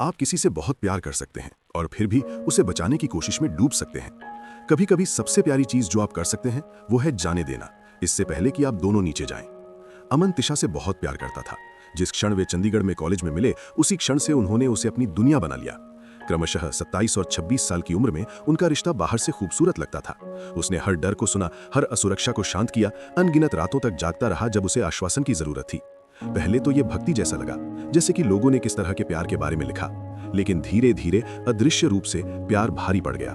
आप किसी से बहुत प्यार कर सकते हैं और फिर भी उसे बचाने की कोशिश में डूब सकते हैं। कभी कभी सबसे प्यारी चीज जो आप कर सकते हैं वो है जाने देना, इससे पहले कि आप दोनों नीचे जाएं। अमन तिशा से बहुत प्यार करता था। जिस क्षण वे चंडीगढ़ में कॉलेज में मिले उसी क्षण से उन्होंने उसे अपनी दुनिया बना लिया। क्रमशः 27 और 26 साल की उम्र में उनका रिश्ता बाहर से खूबसूरत लगता था। उसने हर डर को सुना, हर असुरक्षा को शांत किया, अनगिनत रातों तक जागता रहा जब उसे आश्वासन की जरूरत थी। पहले तो यह भक्ति जैसा लगा, जैसे कि लोगों ने किस तरह के प्यार के बारे में लिखा, लेकिन धीरे धीरे अदृश्य रूप से प्यार भारी पड़ गया।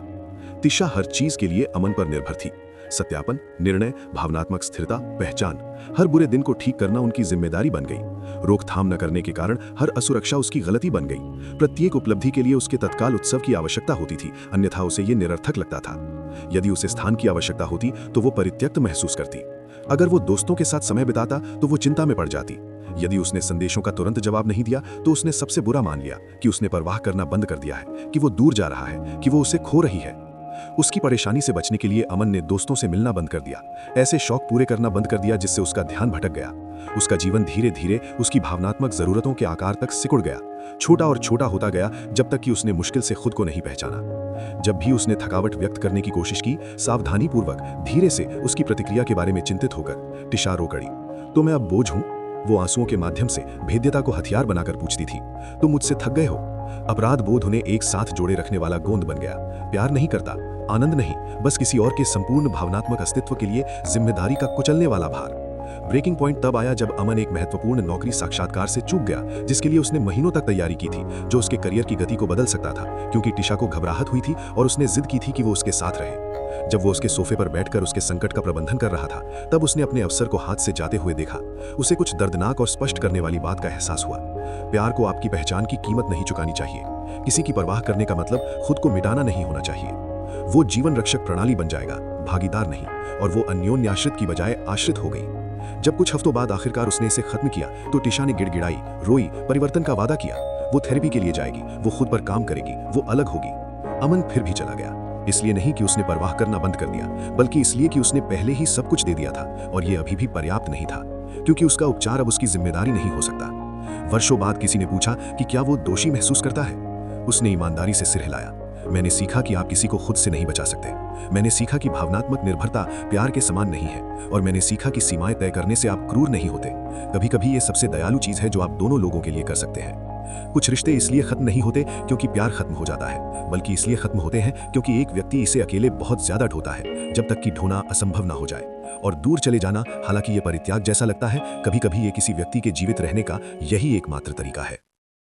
तिशा हर चीज के लिए अमन पर निर्भर थी। सत्यापन, निर्णय, भावनात्मक स्थिरता, पहचान, हर बुरे दिन को ठीक करना उनकी जिम्मेदारी बन गई। रोकथाम न करने के कारण हर असुरक्षा उसकी गलती बन गई। प्रत्येक उपलब्धि के लिए उसके तत्काल उत्सव की आवश्यकता होती थी, अन्यथा उसे ये निरर्थक लगता था। यदि उसे स्थान की आवश्यकता होती तो वो परित्यक्त महसूस करती। अगर वो दोस्तों के साथ समय बिताता तो वो चिंता में पड़ जाती। यदि उसने संदेशों का तुरंत जवाब नहीं दिया तो उसने सबसे बुरा मान लिया कि उसने परवाह करना बंद कर दिया है, कि वो दूर जा रहा है, कि वो उसे खो रही है। उसकी परेशानी से बचने के लिए अमन ने दोस्तों से मिलना बंद कर दिया, ऐसे शौक पूरे करना बंद कर दिया जिससे उसका ध्यान भटक गया। उसका जीवन धीरे धीरे उसकी भावनात्मक जरूरतों के आकार तक सिकुड़ गया। छोटा और छोटा होता गया जब तक कि उसने मुश्किल से खुद को नहीं पहचाना। जब भी उसने थकावट व्यक्त करने की कोशिश की, सावधानीपूर्वक धीरे से उसकी प्रतिक्रिया के बारे में चिंतित होकर तिशा रो पड़ी। तो मैं अब बोझ हूं? वो आंसुओं के माध्यम से भेद्यता को हथियार बनाकर पूछती थी। तुम मुझसे थक गए हो? अपराध बोध उन्हें एक साथ जोड़े रखने वाला गोंद बन गया। प्यार नहीं करता, आनंद नहीं, बस किसी और के संपूर्ण भावनात्मक अस्तित्व के लिए जिम्मेदारी का कुचलने वाला भार। ब्रेकिंग पॉइंट तब आया जब अमन एक महत्वपूर्ण नौकरी साक्षात्कार से चूक गया, जिसके लिए उसने महीनों तक तैयारी की थी, जो उसके करियर की गति को बदल सकता था। क्योंकि तिशा को घबराहट हुई थी और उसने जिद की थी कि वो उसके साथ रहे। जब वो उसके सोफे पर बैठकर उसके संकट का प्रबंधन कर रहा था, तब उसने अपने अवसर को हाथ से जाते हुए देखा। उसे कुछ दर्दनाक और स्पष्ट करने वाली बात का एहसास हुआ। प्यार को आपकी पहचान की कीमत नहीं चुकानी चाहिए। किसी की परवाह करने का मतलब खुद को मिटाना नहीं होना चाहिए। वो जीवन रक्षक प्रणाली बन जाएगा, भागीदार नहीं, और वो अन्योन्याश्रित की बजाय आश्रित हो गई। जब कुछ हफ्तों बाद आखिरकार उसने इसे खत्म किया तो तिशा ने गिड़गिड़ाई, रोई, परिवर्तन का वादा किया। वो थेरेपी के लिए जाएगी, वो खुद पर काम करेगी, वो अलग होगी। अमन फिर भी चला गया, इसलिए नहीं कि उसने परवाह करना बंद कर दिया, बल्कि इसलिए कि उसने पहले ही सब कुछ दे दिया था और ये अभी भी पर्याप्त नहीं था, क्योंकि उसका उपचार अब उसकी जिम्मेदारी नहीं हो सकता। वर्षों बाद किसी ने पूछा कि क्या वो दोषी महसूस करता है। उसने ईमानदारी से सिर हिलाया। मैंने सीखा कि आप किसी को खुद से नहीं बचा सकते। मैंने सीखा कि भावनात्मक निर्भरता प्यार के समान नहीं है, और मैंने सीखा कि सीमाएं तय करने से आप क्रूर नहीं होते। कभी कभी ये सबसे दयालु चीज है जो आप दोनों लोगों के लिए कर सकते हैं। कुछ रिश्ते इसलिए खत्म नहीं होते क्योंकि प्यार खत्म हो जाता है, बल्कि इसलिए खत्म होते हैं क्योंकि एक व्यक्ति इसे अकेले बहुत ज्यादा ढोता है, जब तक कि ढोना असंभव ना हो जाए। और दूर चले जाना, हालांकि ये परित्याग जैसा लगता है, कभी कभी ये किसी व्यक्ति के जीवित रहने का यही एकमात्र तरीका है।